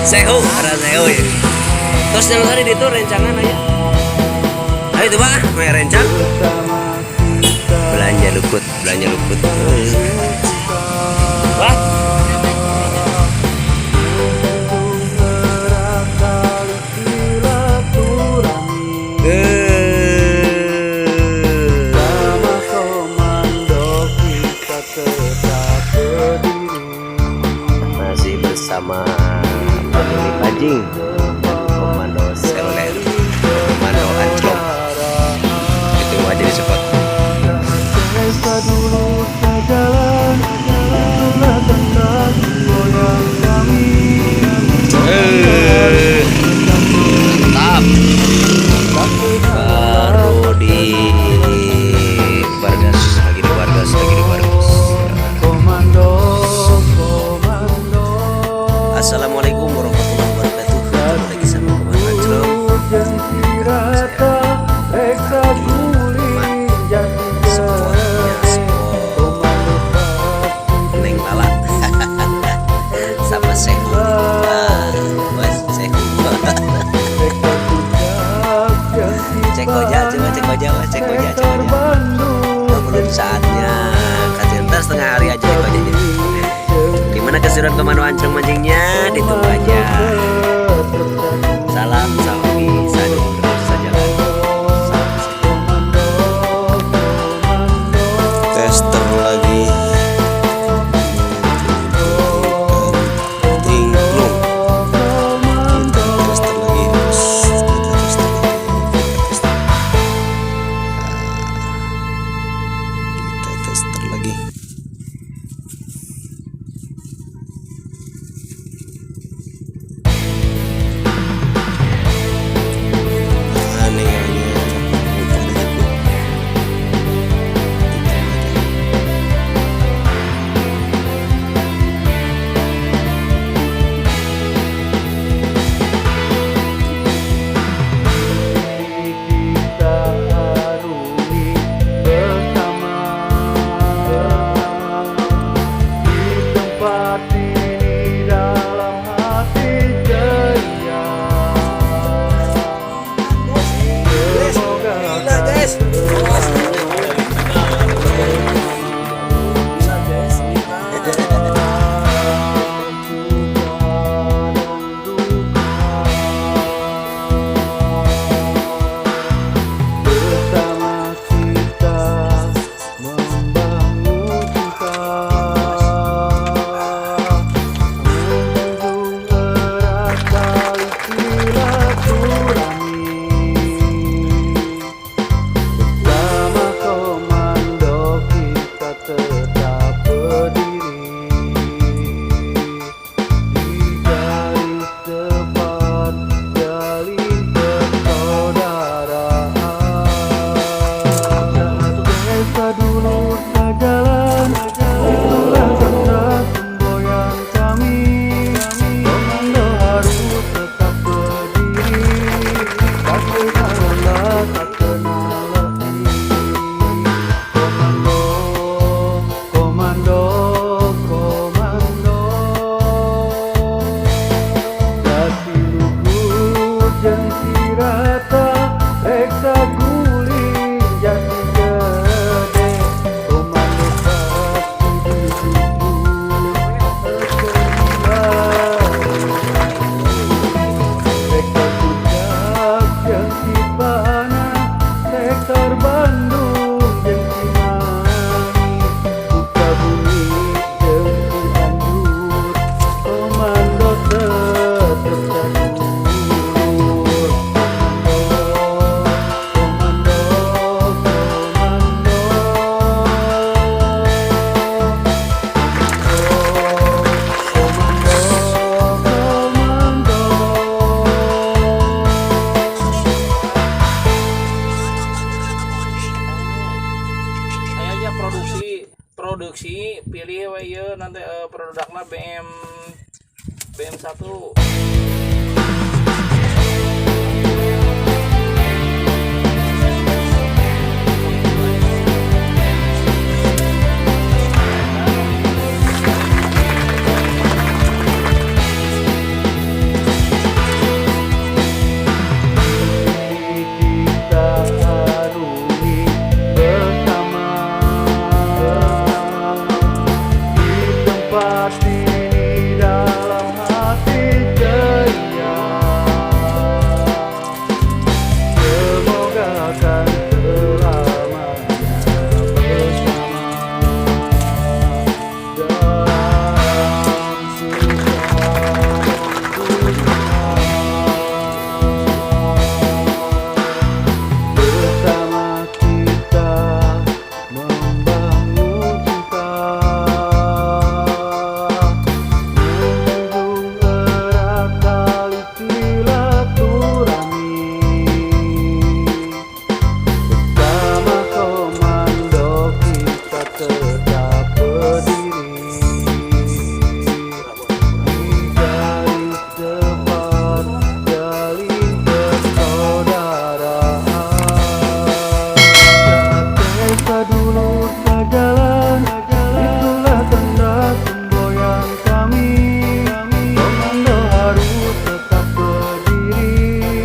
Sehu, ada Sehu ya. Terus yang tadi itu rencangan aja. Ayo itu pak, main rencang. Belanja luput. Wah. Masih bersama pemilik anjing, komando seler, komando anclok. Itu aja di spot. Mantap. Baru di Bargas, lagi di Bargas. Assalamualaikum warahmatullahi wabarakatuh. Ketemu lagi sama komando anclok. Neng Lala sama Sehu. Cek aja. Belum saatnya, kasih ntar setengah hari aja cek aja. Gimana keseruan komando anclok mancingnya? Ditunggu aja. Salam sawi sadur sajalan. Tester lagi. produksi pilih we nanti produknya BM1. tempat ini dalam hati ceria. Semoga akan selamanya bersama dalam susah bersama kita membangun cinta, menjunjung erat tali silaturahmi. Bersama komando kita tetap berdiri di garis depan, jalin persaudaraan. Desa dulu sejalan, itulah tanda semboyan kami. Komando harus tetap berdiri,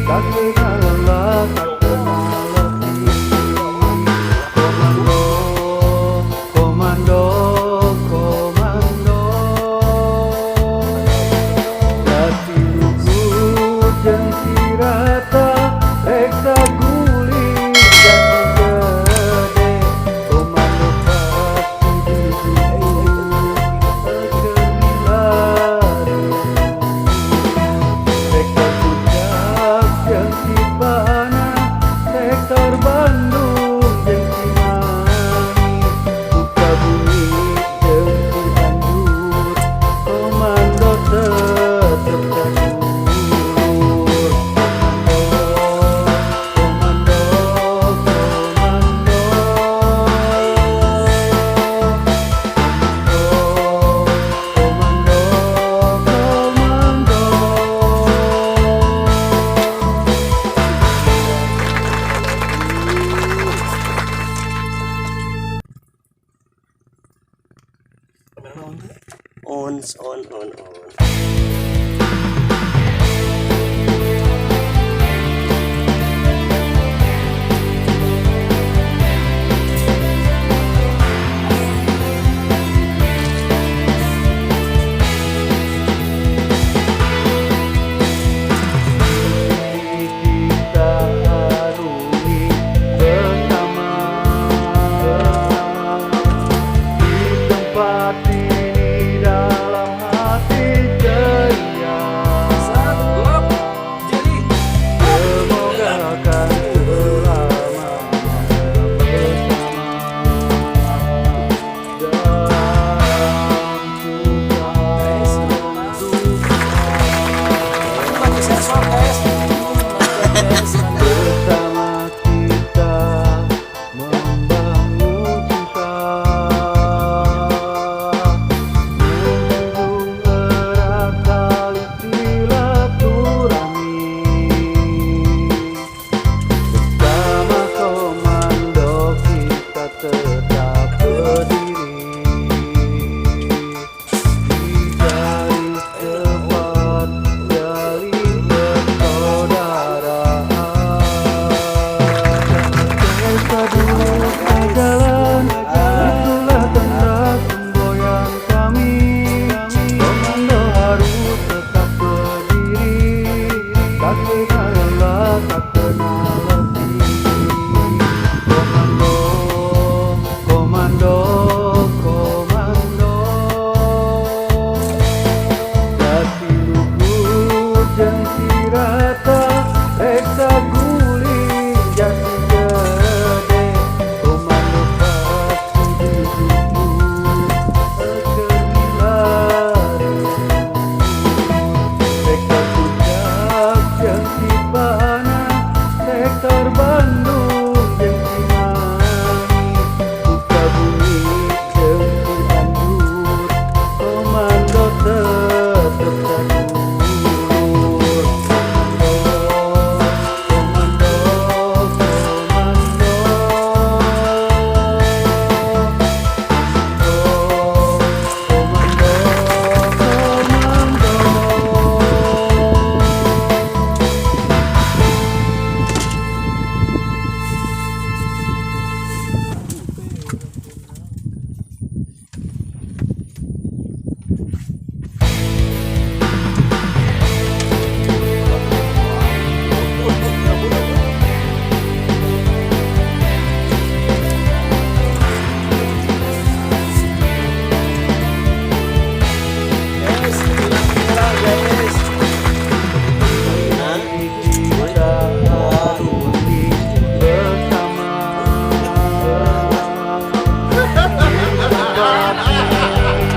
tak kenal lelah, tak kenal letih. Komando, komando, komando. Jati luhur jeung Cirata, reksa guling jati gede. Komando pasti disuruh sekeliling. Sektor Puncak jeung Cipana, sektor Bandung jeung Cimahi, Sukabumi jeung Cianjur, komando tetep teguh. Komando, komando, komando, komando, On. kita arungi bersama di tempat ini dalam hati ceria. Semoga akan selamanya bersama kita membangun cinta,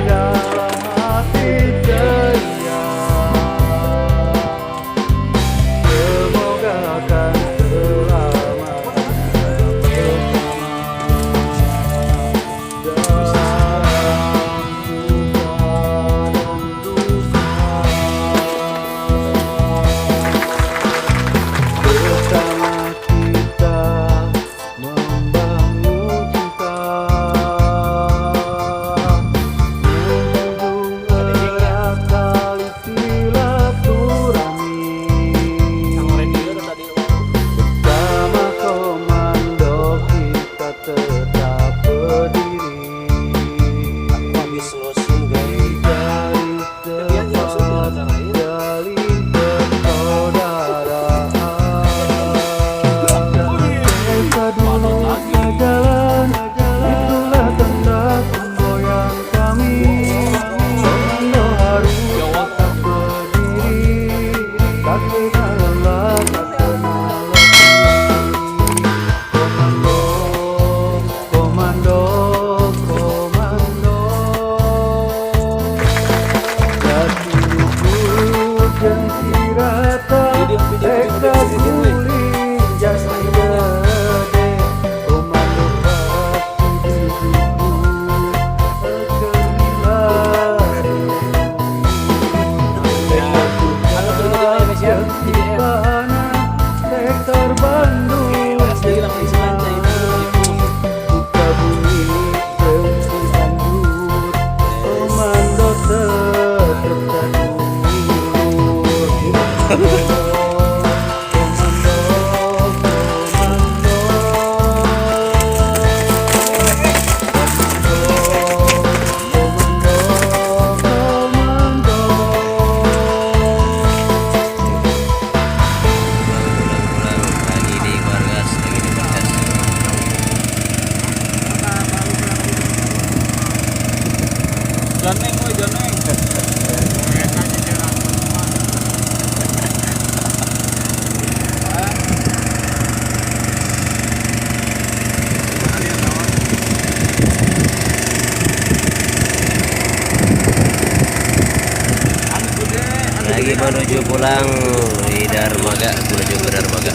dalam hati ceria. Semoga akan selama bersama kita membangun cinta, menjunjung erat tali silaturahmi. Bersama komando kita tetap berdiri di garis depan jalin persaudaraan. Kita dulu sejalan, itulah tanda semboyan kami. Komando harus tetap berdiri, tak kenal lelah, tak kenal letih. Komando, komando, komando. Jati luput yang sirata, tekad guling jasa gede. Komando pasti didukung kegemilangan. Yang Cipana, sektor Bandung, Sukabumi, Sengsi Anjur, komando tetap teguh. Komando, Lagi di Wargas, lagi di Berkas. Janeng, woi janeng. Lagi menuju pulang di Darmaga, menuju ke Darmaga.